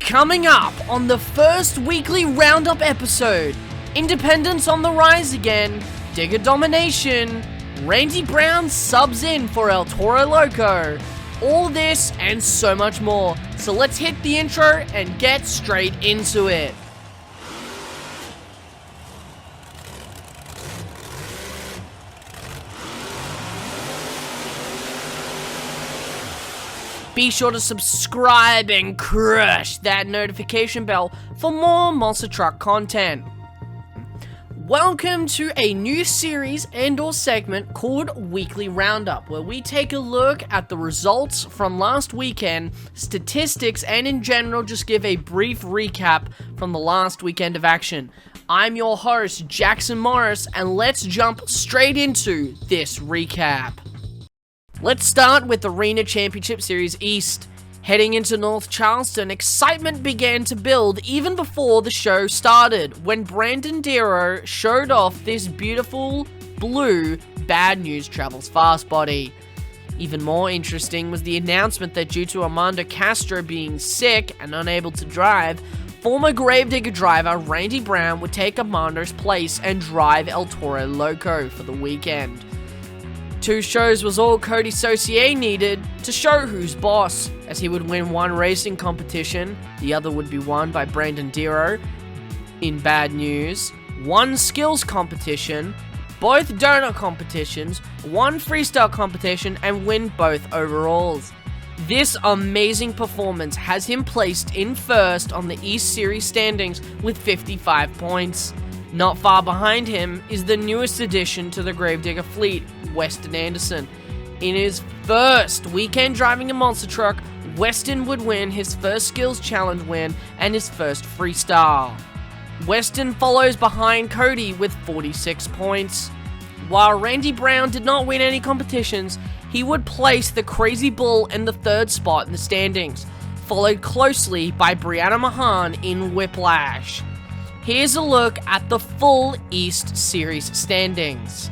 Coming up on the first weekly roundup episode, Independence on the rise again, Digger Domination, Randy Brown subs in for El Toro Loco, all this and so much more. So let's hit the intro and get straight into it. Be sure to subscribe and crush that notification bell for more Monster Truck content. Welcome to a new series and/or segment called Weekly Roundup, where we take a look at the results from last weekend, statistics, and in general just give a brief recap from the last weekend of action. I'm your host, Jackson Morris, and let's jump straight into this recap. Let's start with the Arena Championship Series East. Heading into North Charleston, excitement began to build even before the show started, when Brandon Toro showed off this beautiful blue Bad News Travels Fast body. Even more interesting was the announcement that due to Armando Castro being sick and unable to drive, former Gravedigger driver Randy Brown would take Armando's place and drive El Toro Loco for the weekend. 2 shows was all Cody Saucier needed to show who's boss, as he would win one racing competition, the other would be won by Brandon Toro. In Bad News, 1 skills competition, both donut competitions, 1 freestyle competition, and win both overalls. This amazing performance has him placed in first on the East Series standings with 55 points. Not far behind him is the newest addition to the Gravedigger fleet, Weston Anderson. In his first weekend driving a monster truck, Weston would win his first skills challenge win and his first freestyle. Weston follows behind Cody with 46 points. While Randy Brown did not win any competitions, he would place the Crazy Bull in the 3rd spot in the standings, followed closely by Brianna Mahan in Whiplash. Here's a look at the full East Series standings.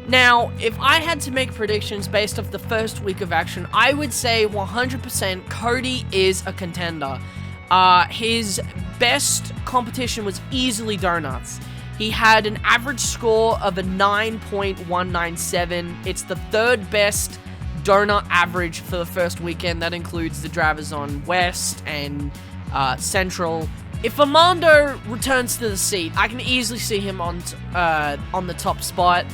Now, if I had to make predictions based off the first week of action, I would say 100% Cody is a contender. His best competition was easily donuts. He had an average score of a 9.197. It's the 3rd best donut average for the first weekend. That includes the drivers on West and Central. If Armando returns to the seat, I can easily see him on the top spot.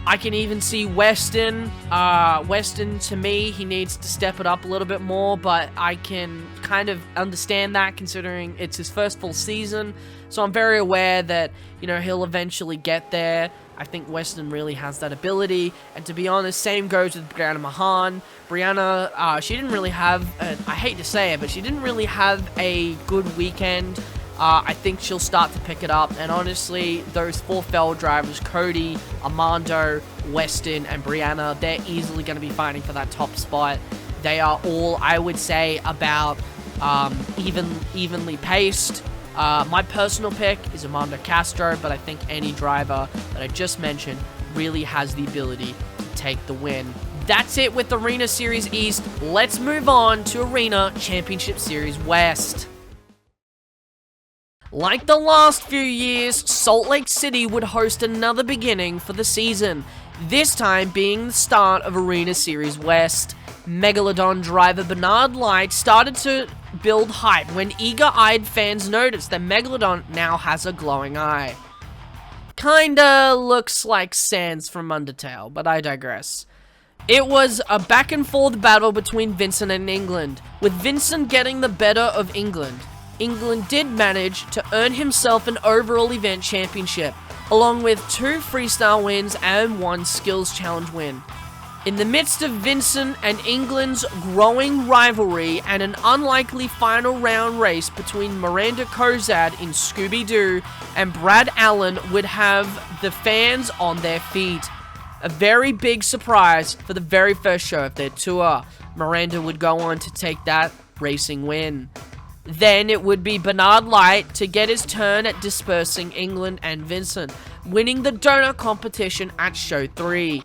I can even see Weston. Weston, to me, he needs to step it up a little bit more, but I can kind of understand that considering it's his first full season. So I'm very aware that, he'll eventually get there. I think Weston really has that ability. And to be honest, same goes with Brianna Mahan. Brianna, she didn't really have, I hate to say it, but she didn't really have a good weekend. I think she'll start to pick it up, and honestly, those 4 fellow drivers, Cody, Armando, Weston, and Brianna, they're easily going to be fighting for that top spot. They are all, I would say, about evenly paced. My personal pick is Armando Castro, but I think any driver that I just mentioned really has the ability to take the win. That's it with Arena Series East. Let's move on to Arena Championship Series West. Like the last few years, Salt Lake City would host another beginning for the season, this time being the start of Arena Series West. Megalodon driver Bernard Light started to build hype when eager-eyed fans noticed that Megalodon now has a glowing eye. Kinda looks like Sans from Undertale, but I digress. It was a back-and-forth battle between Vincent and England, with Vincent getting the better of England. England did manage to earn himself an overall event championship, along with 2 freestyle wins and 1 skills challenge win. In the midst of Vincent and England's growing rivalry and an unlikely final round race between Miranda Kozad in Scooby-Doo and Brad Allen would have the fans on their feet. A very big surprise for the very first show of their tour. Miranda would go on to take that racing win. Then it would be Bernard Light to get his turn at dispersing England and Vincent, winning the donut competition at Show 3.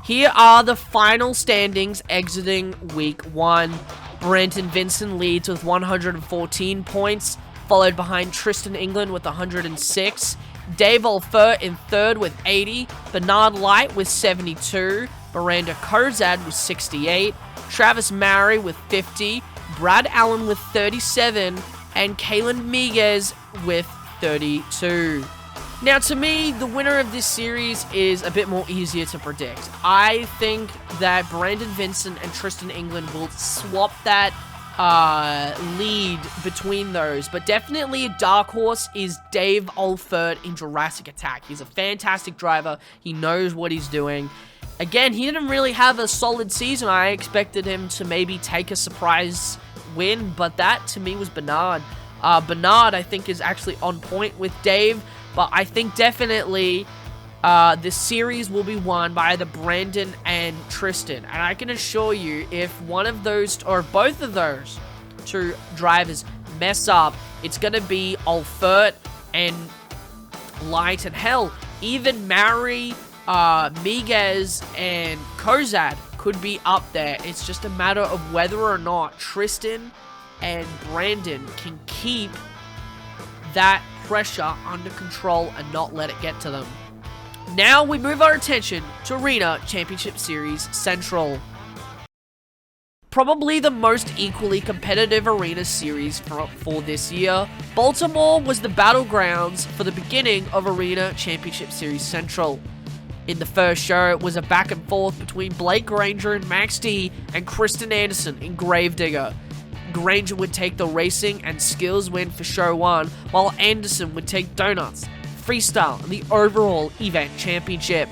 Here are the final standings exiting Week 1. Brandon Vincent leads with 114 points, followed behind Tristan England with 106. Dave Alfert in third with 80. Bernard Light with 72. Miranda Kozad with 68. Travis Murray with 50. Brad Allen with 37. And Kalen Miguez with 32. Now, to me, the winner of this series is a bit more easier to predict. I think that Brandon Vincent and Tristan England will swap that lead between those, but definitely a dark horse is Dave Alfert in Jurassic Attack. He's a fantastic driver. He knows what he's doing. Again, he didn't really have a solid season. I expected him to maybe take a surprise win, but that to me was Bernard. Bernard, I think, is actually on point with Dave, but I think definitely this series will be won by either Brandon and Tristan. And I can assure you, if one of those, or both of those two drivers mess up, it's going to be Alfert and Light. And hell, even Murray, Miguez, and Kozad could be up there. It's just a matter of whether or not Tristan and Brandon can keep that pressure under control and not let it get to them. Now we move our attention to Arena Championship Series Central. Probably the most equally competitive arena series for this year, Baltimore was the battlegrounds for the beginning of Arena Championship Series Central. In the first show, it was a back and forth between Blake Granger and Max D and Kristen Anderson in Gravedigger. Granger would take the racing and skills win for show 1, while Anderson would take donuts, freestyle, and the overall event championship.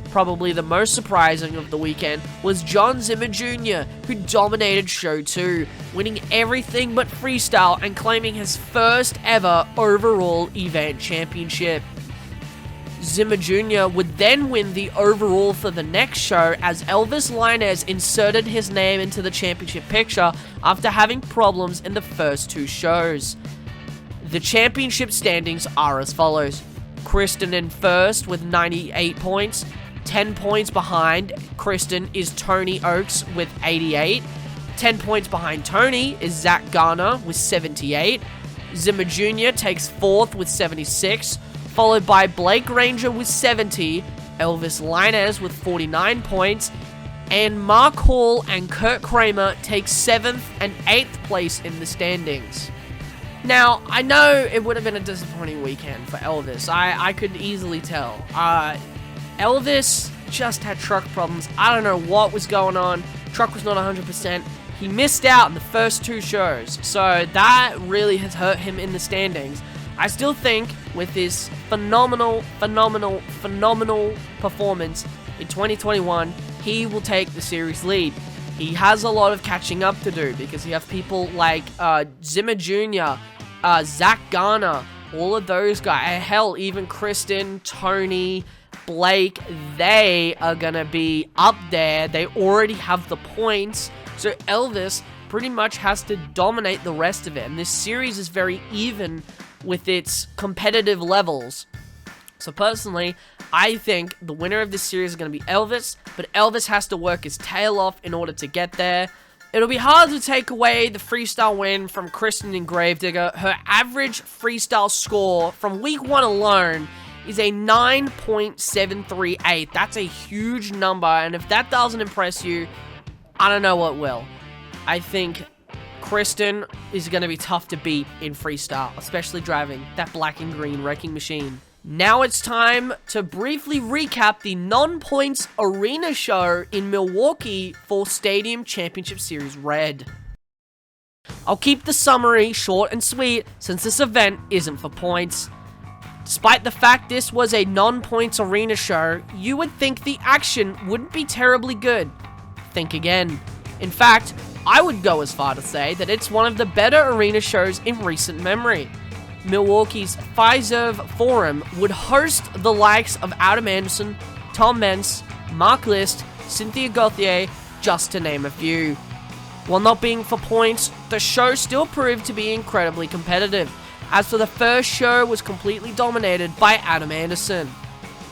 Probably the most surprising of the weekend was John Zimmer Jr., who dominated show 2, winning everything but freestyle and claiming his first ever overall event championship. Zimmer Jr. would then win the overall for the next show as Elvis Linez inserted his name into the championship picture after having problems in the first 2 shows. The championship standings are as follows. Kristen in first with 98 points. 10 points behind Kristen is Tony Oakes with 88. 10 points behind Tony is Zach Garner with 78. Zimmer Jr. takes 4th with 76. Followed by Blake Granger with 70, Elvis Linez with 49 points, and Mark Hall and Kurt Kramer take 7th and 8th place in the standings. Now, I know it would have been a disappointing weekend for Elvis. I could easily tell. Elvis just had truck problems. I don't know what was going on. Truck was not 100%. He missed out in the first 2 shows, so that really has hurt him in the standings. I still think with his phenomenal performance in 2021, he will take the series lead. He has a lot of catching up to do because you have people like Zimmer Jr., Zach Garner, all of those guys. Hell, even Kristen, Tony, Blake, they are going to be up there. They already have the points. So Elvis pretty much has to dominate the rest of it. And this series is very even with its competitive levels. So personally, I think the winner of this series is going to be Elvis, but Elvis has to work his tail off in order to get there. It'll be hard to take away the freestyle win from Kristen in Gravedigger. Her average freestyle score from week 1 alone is a 9.738. That's a huge number, and if that doesn't impress you, I don't know what will. I think Kristen is going to be tough to beat in freestyle, especially driving that black and green wrecking machine. Now it's time to briefly recap the non-points arena show in Milwaukee for Stadium Championship Series Red. I'll keep the summary short and sweet since this event isn't for points. Despite the fact this was a non-points arena show, you would think the action wouldn't be terribly good. Think again. In fact, I would go as far to say that it's one of the better arena shows in recent memory. Milwaukee's Fiserv Forum would host the likes of Adam Anderson, Tom Meents, Mark List, Cynthia Gauthier, just to name a few. While not being for points, the show still proved to be incredibly competitive, as for the first show was completely dominated by Adam Anderson.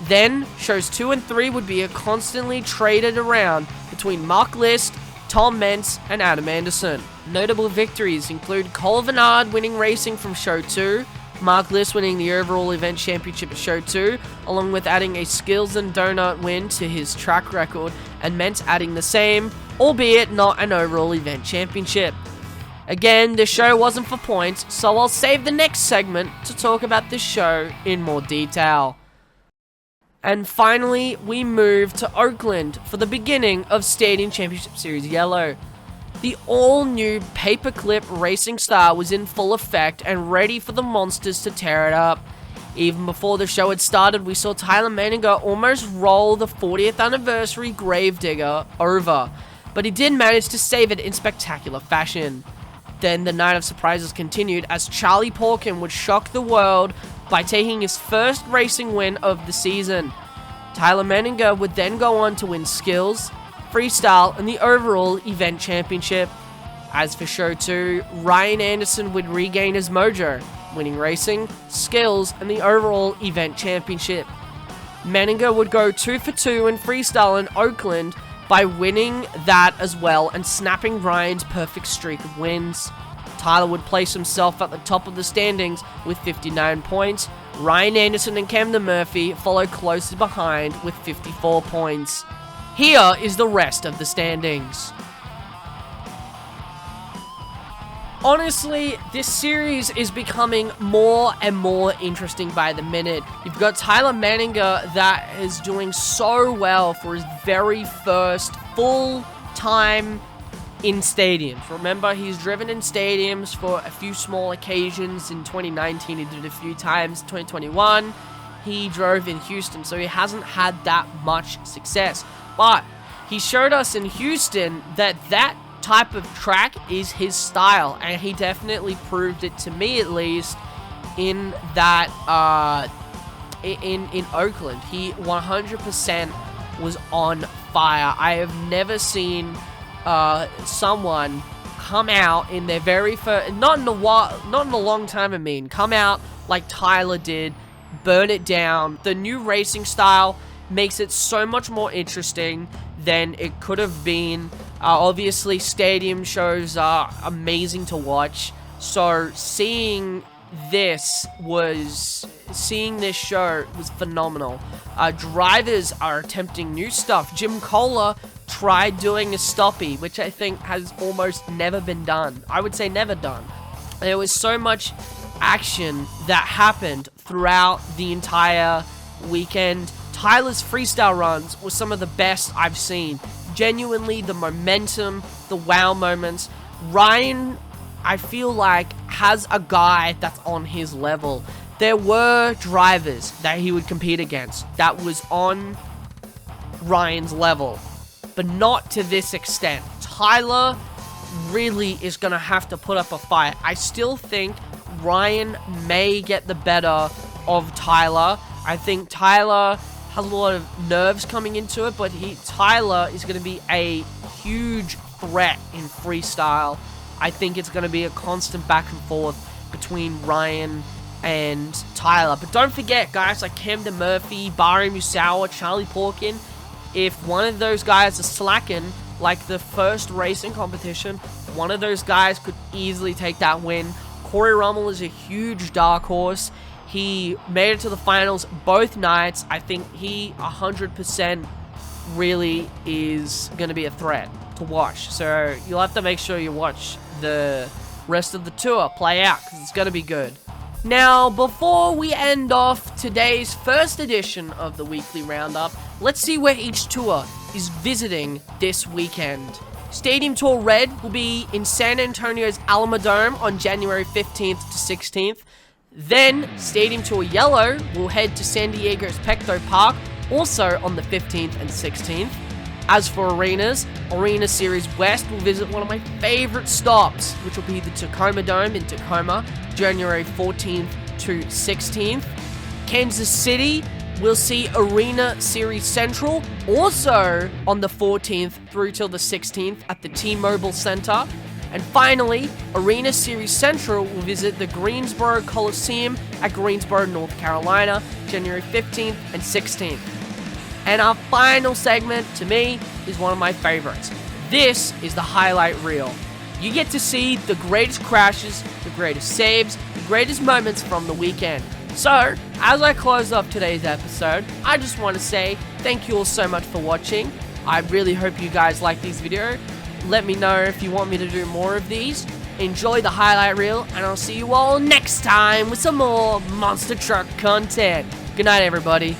Then, shows 2 and 3 would be constantly traded around between Mark List, Tom Meents, and Adam Anderson. Notable victories include Cole Vernard winning racing from Show 2, Mark Liss winning the overall event championship at Show 2, along with adding a Skills and Donut win to his track record, and Meents adding the same, albeit not an overall event championship. Again, this show wasn't for points, so I'll save the next segment to talk about this show in more detail. And finally, we move to Oakland for the beginning of Stadium Championship Series Yellow. The all-new paperclip racing style was in full effect and ready for the monsters to tear it up. Even before the show had started, we saw Tyler Menninger almost roll the 40th anniversary Gravedigger over, but he did manage to save it in spectacular fashion. Then the night of surprises continued as Charlie Porkin would shock the world by taking his first racing win of the season. Tyler Menninger would then go on to win Skills, Freestyle, and the overall event championship. As for Show 2, Ryan Anderson would regain his mojo, winning Racing, Skills, and the overall event championship. Menninger would go 2 for 2 in Freestyle in Oakland by winning that as well and snapping Ryan's perfect streak of wins. Tyler would place himself at the top of the standings with 59 points. Ryan Anderson and Camden Murphy follow closely behind with 54 points. Here is the rest of the standings. Honestly, this series is becoming more and more interesting by the minute. You've got Tyler Menninger that is doing so well for his very first full time in stadiums. Remember, he's driven in stadiums for a few small occasions. In 2019, he did it a few times. 2021, he drove in Houston, so he hasn't had that much success. But he showed us in Houston that type of track is his style, and he definitely proved it to me, at least, in that in Oakland. He 100% was on fire. I have never seen someone come out in their very first, not in a long time, come out like Tyler did, burn it down. The new racing style makes it so much more interesting than it could have been. Obviously, stadium shows are amazing to watch, so seeing this show was phenomenal. Drivers are attempting new stuff. Jim Kohler tried doing a stoppie, which I think has almost never been done. I would say never done. There was so much action that happened throughout the entire weekend. Tyler's freestyle runs were some of the best I've seen. Genuinely, the momentum, the wow moments. Ryan, I feel like, has a guy that's on his level. There were drivers that he would compete against that was on Ryan's level, but not to this extent. Tyler really is going to have to put up a fight. I still think Ryan may get the better of Tyler. I think Tyler has a lot of nerves coming into it, but Tyler is going to be a huge threat in freestyle. I think it's going to be a constant back and forth between Ryan and Tyler. But don't forget, guys like Camden Murphy, Barry Musawa, Charlie Porkin, if one of those guys is slacking, like the first racing competition, one of those guys could easily take that win. Corey Rummel is a huge dark horse. He made it to the finals both nights. I think he 100% really is going to be a threat to watch. So you'll have to make sure you watch the rest of the tour play out, because it's going to be good. Now, before we end off today's first edition of the Weekly Roundup, let's see where each tour is visiting this weekend. Stadium Tour Red will be in San Antonio's Alamodome on January 15th to 16th. Then, Stadium Tour Yellow will head to San Diego's Petco Park, also on the 15th and 16th. As for arenas, Arena Series West will visit one of my favorite stops, which will be the Tacoma Dome in Tacoma, January 14th to 16th. Kansas City will see Arena Series Central, also on the 14th through till the 16th at the T-Mobile Center. And finally, Arena Series Central will visit the Greensboro Coliseum at Greensboro, North Carolina, January 15th and 16th. And our final segment, to me, is one of my favorites. This is the highlight reel. You get to see the greatest crashes, the greatest saves, the greatest moments from the weekend. So, as I close off today's episode, I just want to say thank you all so much for watching. I really hope you guys like this video. Let me know if you want me to do more of these. Enjoy the highlight reel, and I'll see you all next time with some more Monster Truck content. Good night, everybody.